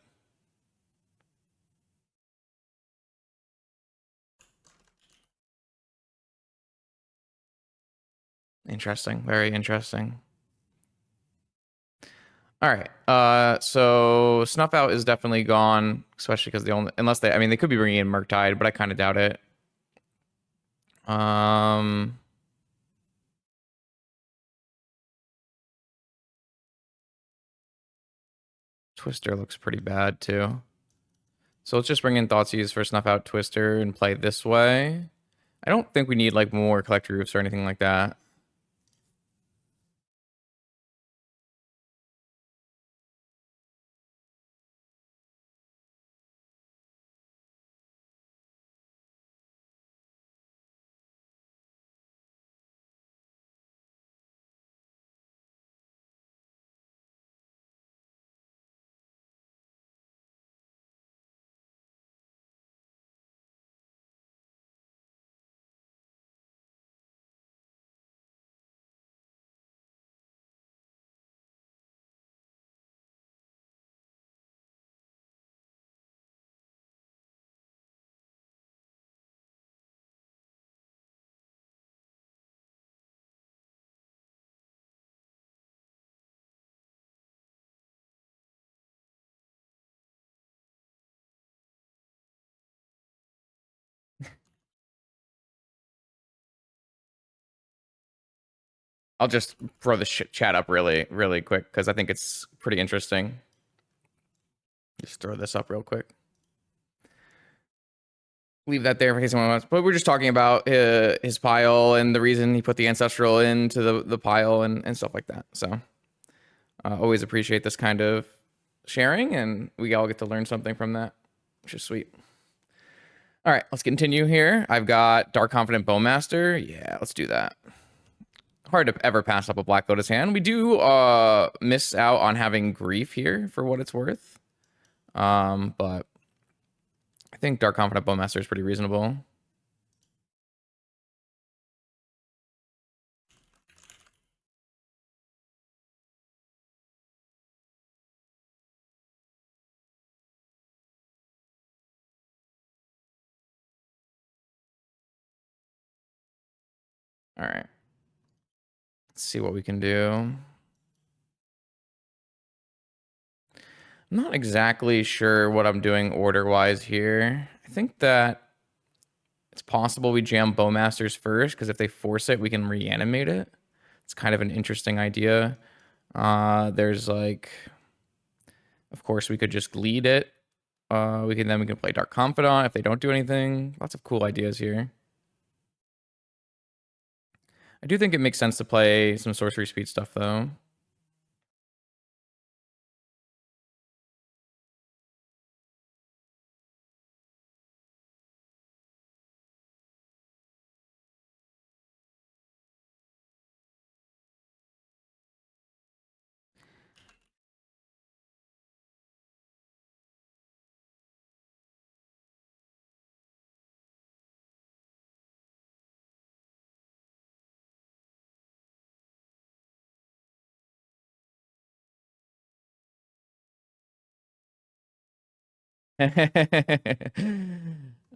Interesting, very interesting. All right, so Snuff Out is definitely gone, especially because unless they, I mean, they could be bringing in Murktide, but I kind of doubt it. Twister looks pretty bad too. So let's just bring in Thoughtseize for Snuff Out Twister and play this way. I don't think we need like more Collector Roofs or anything like that. I'll just throw the chat up really, really quick because I think it's pretty interesting. Just throw this up real quick. Leave that there in case someone wants. But we're just talking about his pile and the reason he put the Ancestral into the pile and stuff like that. So always appreciate this kind of sharing, and we all get to learn something from that, which is sweet. All right, let's continue here. I've got Dark Confident Bowmaster. Yeah, let's do that. Hard to ever pass up a Black Lotus hand. We do miss out on having Grief here for what it's worth. But I think Dark Confident Bowmaster is pretty reasonable. All right. Let's see what we can do. I'm not exactly sure what I'm doing order-wise here. I think that it's possible we jam Bowmasters first, because if they force it, we can reanimate it. It's kind of an interesting idea. There's like, of course, we could just lead it. We can play Dark Confidant if they don't do anything. Lots of cool ideas here. I do think it makes sense to play some sorcery speed stuff, though.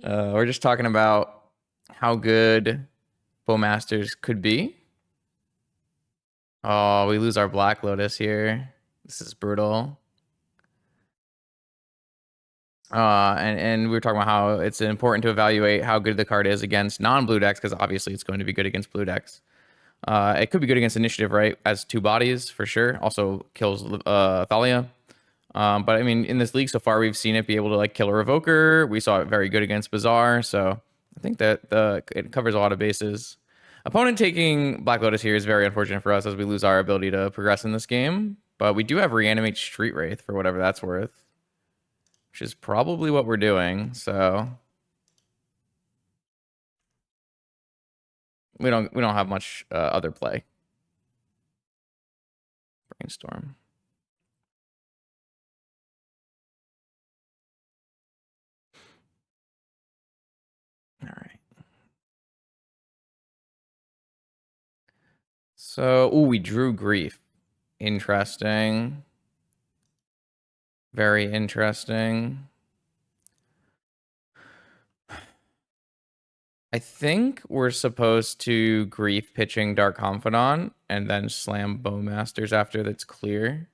We're just talking about how good Bowmasters could be. Oh, we lose our Black Lotus here. This is brutal. And we were talking about how it's important to evaluate how good the card is against non-blue decks, because obviously it's going to be good against blue decks. It could be good against initiative, right? As 2 bodies for sure. Also kills Thalia. But I mean, in this league so far, we've seen it be able to like kill a Revoker. We saw it very good against Bazaar. So I think that it covers a lot of bases. Opponent taking Black Lotus here is very unfortunate for us as we lose our ability to progress in this game. But we do have Reanimate Street Wraith for whatever that's worth, which is probably what we're doing. So we don't have much other play. Brainstorm. All right. So, we drew Grief. Interesting. Very interesting. I think we're supposed to Grief pitching Dark Confidant and then slam Bowmasters after that's clear.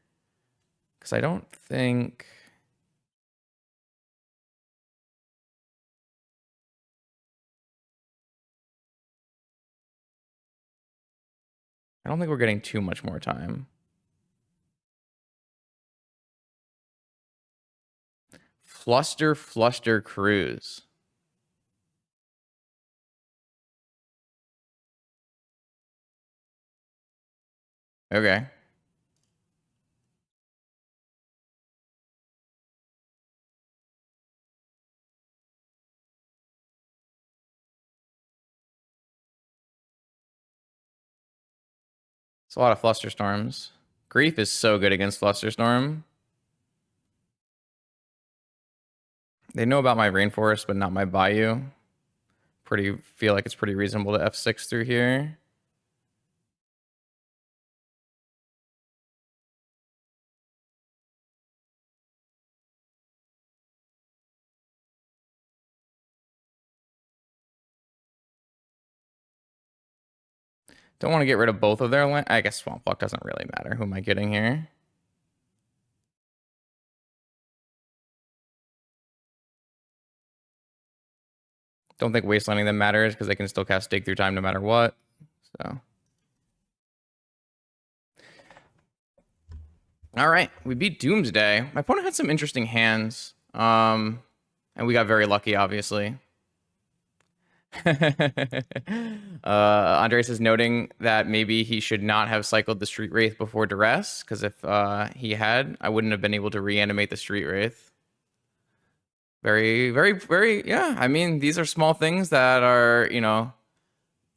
Because I don't think... we're getting too much more time. Fluster Cruise. Okay. It's a lot of Flusterstorms. Grief is so good against Flusterstorm. They know about my Rainforest, but not my Bayou. Feel like it's pretty reasonable to F6 through here. Don't want to get rid of both of their land. I guess Swamp Walk doesn't really matter. Who am I getting here? Don't think wastelanding them matters because they can still cast Dig through time no matter what. So. All right, we beat Doomsday. My opponent had some interesting hands. And we got very lucky, obviously. Andres is noting that maybe he should not have cycled the Street Wraith before Duress, because if he had, I wouldn't have been able to reanimate the Street Wraith. Very, very, very, yeah. I mean, these are small things that are,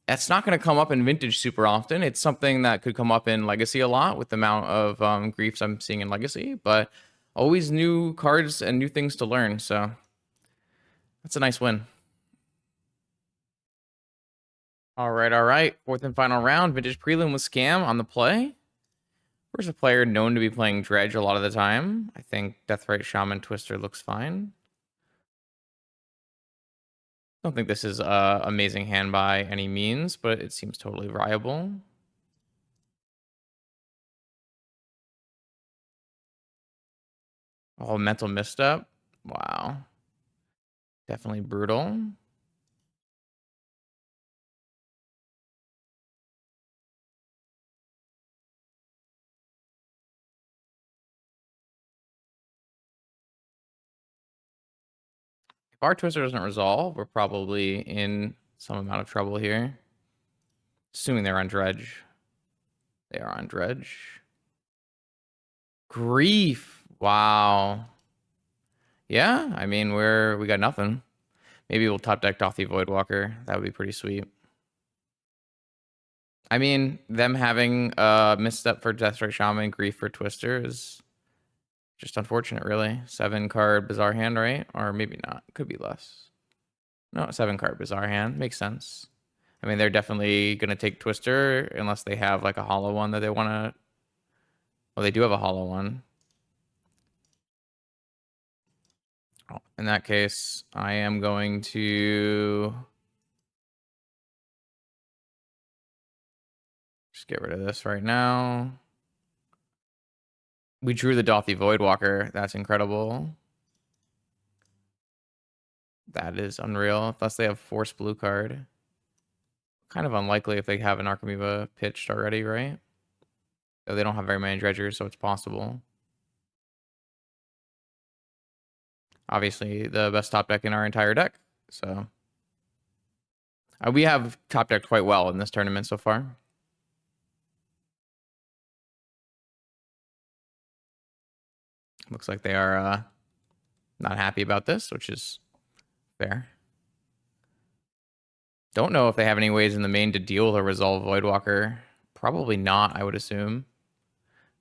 that's not going to come up in Vintage super often. It's something that could come up in Legacy a lot with the amount of griefs I'm seeing in Legacy, but always new cards and new things to learn. So that's a nice win. All right. 4th and final round. Vintage Prelim with Scam on the play. Versus a player known to be playing Dredge a lot of the time. I think Deathrite Shaman Twister looks fine. Don't think this is a amazing hand by any means, but it seems totally viable. Oh, Mental Misstep. Wow. Definitely brutal. If our Twister doesn't resolve, we're probably in some amount of trouble here. Assuming they're on Dredge. They are on Dredge. Grief. Wow. Yeah, I mean, we got nothing. Maybe we'll top deck Dothy Voidwalker. That would be pretty sweet. I mean, them having misstep for Deathstrike Shaman, Grief for Twister is just unfortunate, really. 7-card Bizarre Hand, right? Or maybe not. Could be less. No, 7-card Bizarre Hand. Makes sense. I mean, they're definitely going to take Twister unless they have like a hollow one that they want to... Well, they do have a hollow one. Oh, in that case, I am going to... just get rid of this right now. We drew the Dothy Voidwalker. That's incredible. That is unreal. Unless they have Force Blue card. Kind of unlikely if they have an Archimiva pitched already, right? Though they don't have very many dredgers, so it's possible. Obviously, the best top deck in our entire deck. So we have top decked quite well in this tournament so far. Looks like they are not happy about this, which is fair. Don't know if they have any ways in the main to deal with a Resolve Voidwalker. Probably not, I would assume.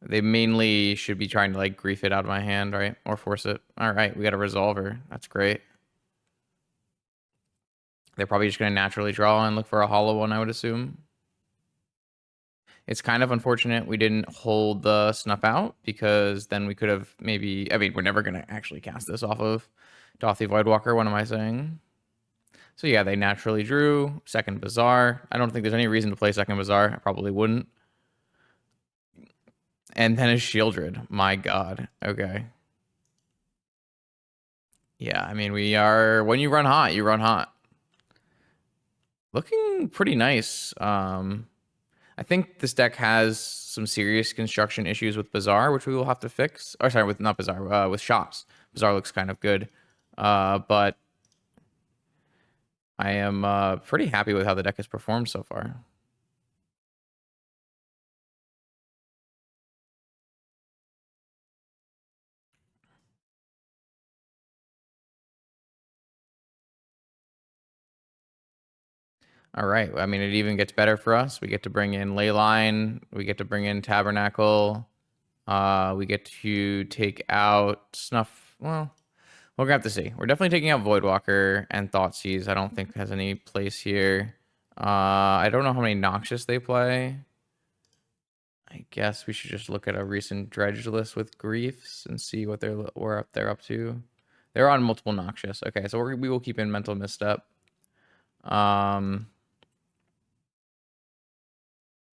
They mainly should be trying to like grief it out of my hand, right? Or force it. All right, we got a Resolver. That's great. They're probably just going to naturally draw and look for a hollow one, I would assume. It's kind of unfortunate we didn't hold the Snuff out, because then we could have maybe... I mean, we're never going to actually cast this off of Dothy Voidwalker. What am I saying? So yeah, they naturally drew. Second Bazaar. I don't think there's any reason to play second Bazaar. I probably wouldn't. And then a Shieldred. My god. Okay. Yeah, I mean, we are... when you run hot, you run hot. Looking pretty nice. I think this deck has some serious construction issues with Bazaar, which we will have to fix. Or sorry, with not Bazaar, with Shops. Bazaar looks kind of good. But I am pretty happy with how the deck has performed so far. All right. I mean, it even gets better for us. We get to bring in Leyline. We get to bring in Tabernacle. We get to take out Snuff. Well, we're going to have to see. We're definitely taking out Voidwalker and Thoughtseize. I don't think has any place here. I don't know how many Noxious they play. I guess we should just look at a recent Dredge list with Griefs and see what they're up to. They're on multiple Noxious. Okay, so we will keep in Mental Misstep.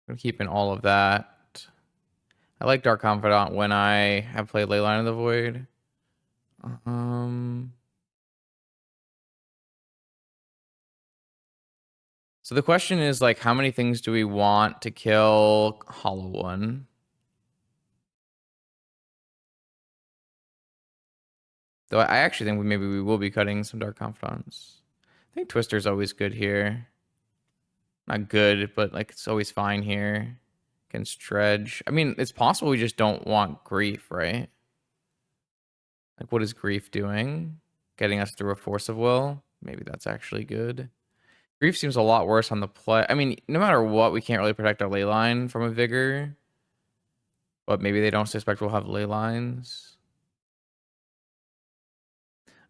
I'm keeping all of that. I like Dark Confidant when I have played Leyline of the Void. So the question is, like, how many things do we want to kill Hollow One? Though I actually think maybe we will be cutting some Dark Confidants. I think Twister's always good here. Not good, but like it's always fine here. Against Dredge. I mean, it's possible we just don't want Grief, right? Like, what is Grief doing? Getting us through a Force of Will? Maybe that's actually good. Grief seems a lot worse on the play. I mean, no matter what, we can't really protect our Leyline from a Vigor. But maybe they don't suspect we'll have Leylines.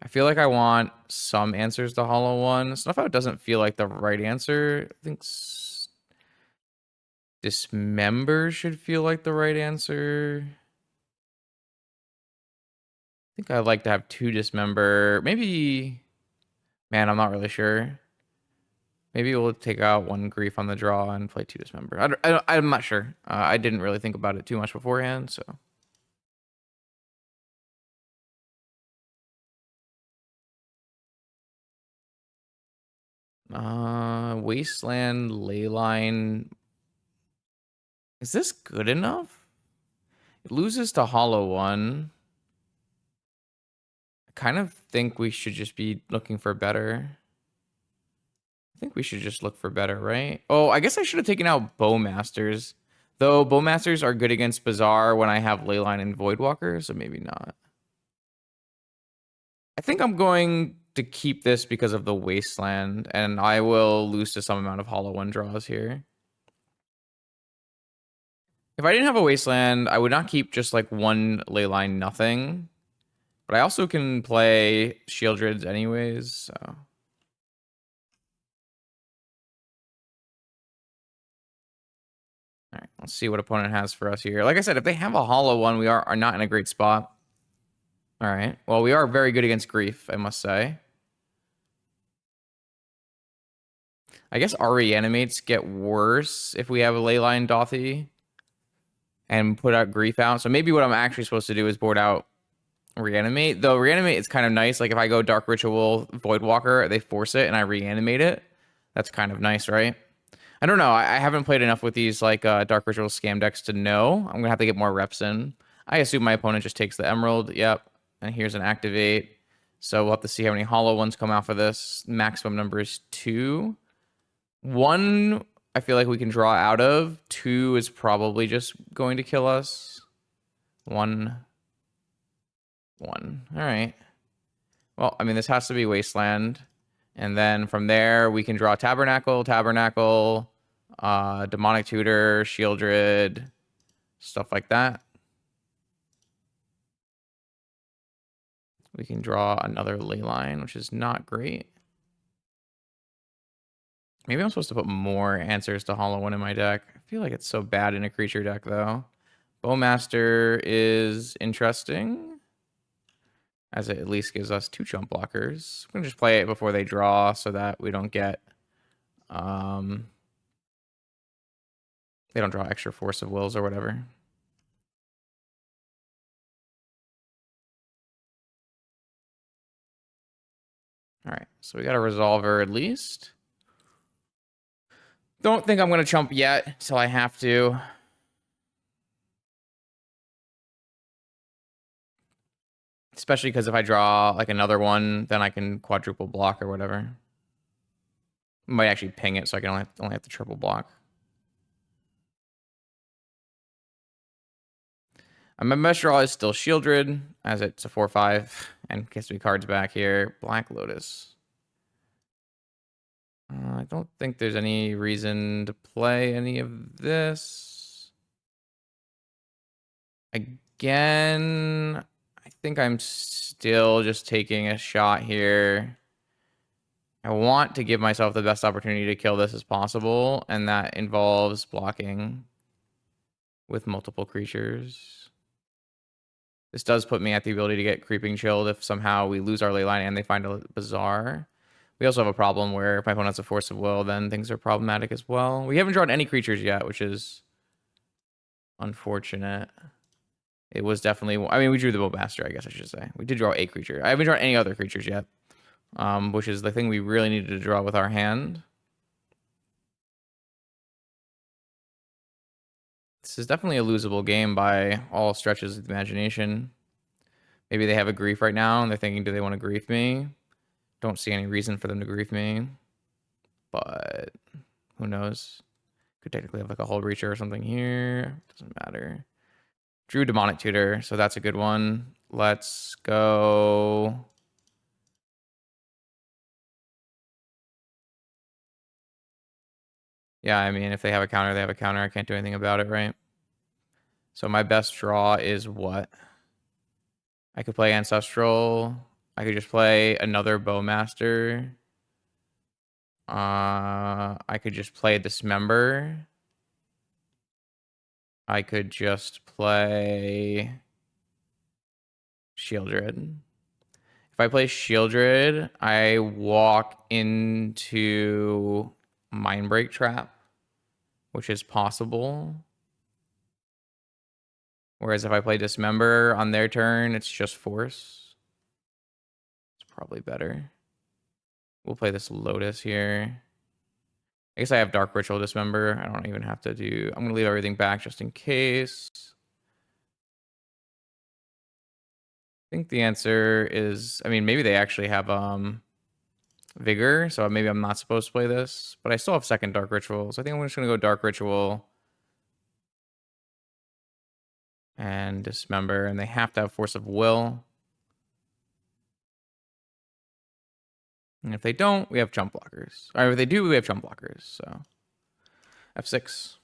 I feel like I want some answers to Hollow One. Snuff Out doesn't feel like the right answer. I think Dismember should feel like the right answer. I think I'd like to have 2 Dismember. Maybe... man, I'm not really sure. Maybe we'll take out 1 Grief on the draw and play 2 Dismember. I'm not sure. I didn't really think about it too much beforehand, so... Wasteland, Leyline. Is this good enough? It loses to Hollow One. I kind of think we should just be looking for better. I think we should just look for better, right? Oh, I guess I should have taken out Bowmasters. Though Bowmasters are good against Bazaar when I have Leyline and Voidwalker, so maybe not. I think I'm going to keep this because of the Wasteland, and I will lose to some amount of Hollow One draws here. If I didn't have a Wasteland, I would not keep just like one Leyline nothing. But I also can play Shieldreds anyways, so... All right, let's see what opponent has for us here. Like I said, if they have a Hollow One, we are not in a great spot. All right. Well, we are very good against Grief, I must say. I guess our reanimates get worse if we have a Leyline Dothy and put out Grief out. So maybe what I'm actually supposed to do is board out Reanimate. Though Reanimate is kind of nice. Like if I go Dark Ritual, Voidwalker, they force it and I reanimate it. That's kind of nice, right? I don't know. I haven't played enough with these like Dark Ritual scam decks to know. I'm gonna have to get more reps in. I assume my opponent just takes the Emerald. Yep. And here's an activate. So we'll have to see how many Hollow Ones come out for this. Maximum number is 2. 1, I feel like we can draw out of. 2 is probably just going to kill us. 1. 1. All right. Well, I mean, this has to be Wasteland. And then from there, we can draw Tabernacle, Demonic Tutor, Shieldred, stuff like that. We can draw another Leyline, which is not great. Maybe I'm supposed to put more answers to Hollow One in my deck. I feel like it's so bad in a creature deck, though. Bowmaster is interesting, as it at least gives us 2 jump blockers. We're going to just play it before they draw so that we don't get... they don't draw extra Force of Wills or whatever. All right, so we got a Resolver at least. Don't think I'm going to chump yet until I have to. Especially because if I draw like another one, then I can quadruple block or whatever. Might actually ping it so I can only have to triple block. My best draw is still Shieldred, as it's a 4/5, and gets me cards back here. Black Lotus. I don't think there's any reason to play any of this. Again, I think I'm still just taking a shot here. I want to give myself the best opportunity to kill this as possible, and that involves blocking with multiple creatures. This does put me at the ability to get Creeping Chilled if somehow we lose our Leyline and they find a Bazaar. We also have a problem where if my opponent has a Force of Will, then things are problematic as well. We haven't drawn any creatures yet, which is unfortunate. It was definitely... I mean, we drew the Bowmaster, I guess I should say. We did draw a creature. I haven't drawn any other creatures yet, which is the thing we really needed to draw with our hand. This is definitely a losable game by all stretches of the imagination. Maybe they have a Grief right now, and they're thinking, do they want to Grief me? Don't see any reason for them to Grief me. But who knows? Could technically have like a Hull Breacher or something here. Doesn't matter. Drew Demonic Tutor, so that's a good one. Let's go... Yeah, I mean, if they have a counter, they have a counter. I can't do anything about it, right? So my best draw is what? I could play Ancestral. I could just play another Bowmaster. I could just play Dismember. I could just play Shieldred. If I play Shieldred, I walk into Mindbreak Trap, which is possible. Whereas if I play Dismember on their turn, it's just Force. It's probably better. We'll play this Lotus here. I guess I have Dark Ritual Dismember. I don't even have to do... I'm going to leave everything back just in case. I think the answer is... I mean, maybe they actually have... Vigor, so maybe I'm not supposed to play this, but I still have second Dark Ritual, so I think I'm just gonna go Dark Ritual and Dismember, and they have to have Force of Will. And if they don't, we have jump blockers. Or if they do, we have jump blockers, so F6.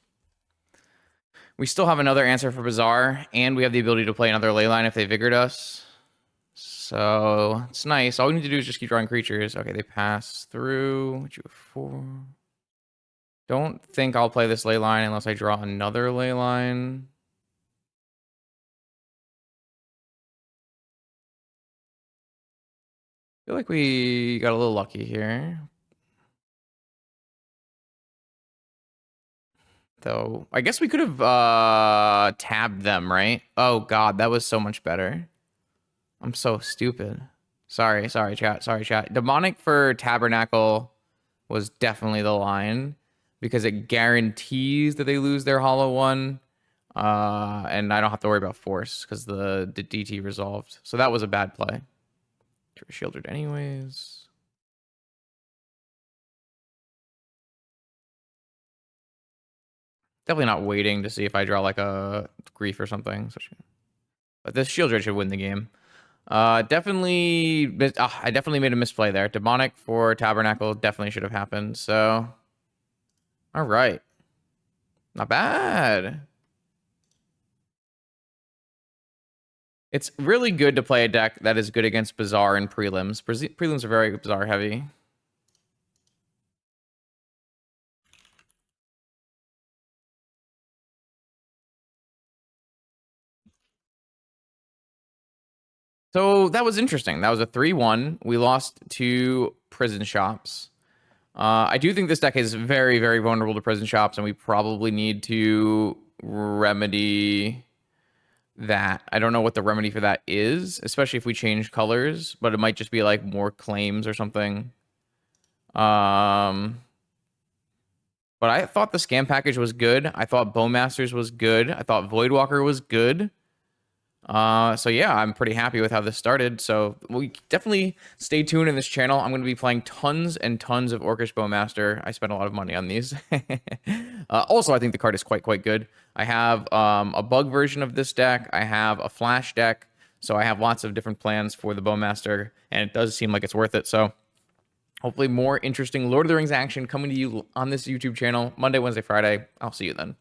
We still have another answer for Bazaar, and we have the ability to play another Leyline if they Vigored us. So it's nice. All we need to do is just keep drawing creatures. Okay, they pass through. What you have 4? Don't think I'll play this Leyline unless I draw another Leyline. I feel like we got a little lucky here. Though, I guess we could have tabbed them, right? Oh, God, that was so much better. I'm so stupid. Sorry, chat. Demonic for Tabernacle was definitely the line because it guarantees that they lose their hollow one. And I don't have to worry about force because the DT resolved. So that was a bad play. Shielded anyways. Definitely not waiting to see if I draw like a grief or something. But this shield Dredge should win the game. I definitely made a misplay there. Demonic for Tabernacle definitely should have happened. So, all right, not bad. It's really good to play a deck that is good against Bazaar and Prelims. Prelims are very Bazaar heavy. So that was interesting. That was a 3-1. We lost to Prison Shops. I do think this deck is very, very vulnerable to Prison Shops, and we probably need to remedy that. I don't know what the remedy for that is, especially if we change colors, but it might just be like more claims or something. But I thought the scam package was good. I thought Bowmasters was good. I thought Voidwalker was good. So yeah, I'm pretty happy with how this started. So we definitely stay tuned in this channel. I'm going to be playing tons and tons of Orcish Bowmaster. I spent a lot of money on these. Also, I think the card is quite good. I have a bug version of this deck. I have a flash deck. So I have lots of different plans for the Bowmaster, and it does seem like it's worth it. So hopefully more interesting Lord of the Rings action coming to you on this YouTube channel Monday, Wednesday, Friday. I'll see you then.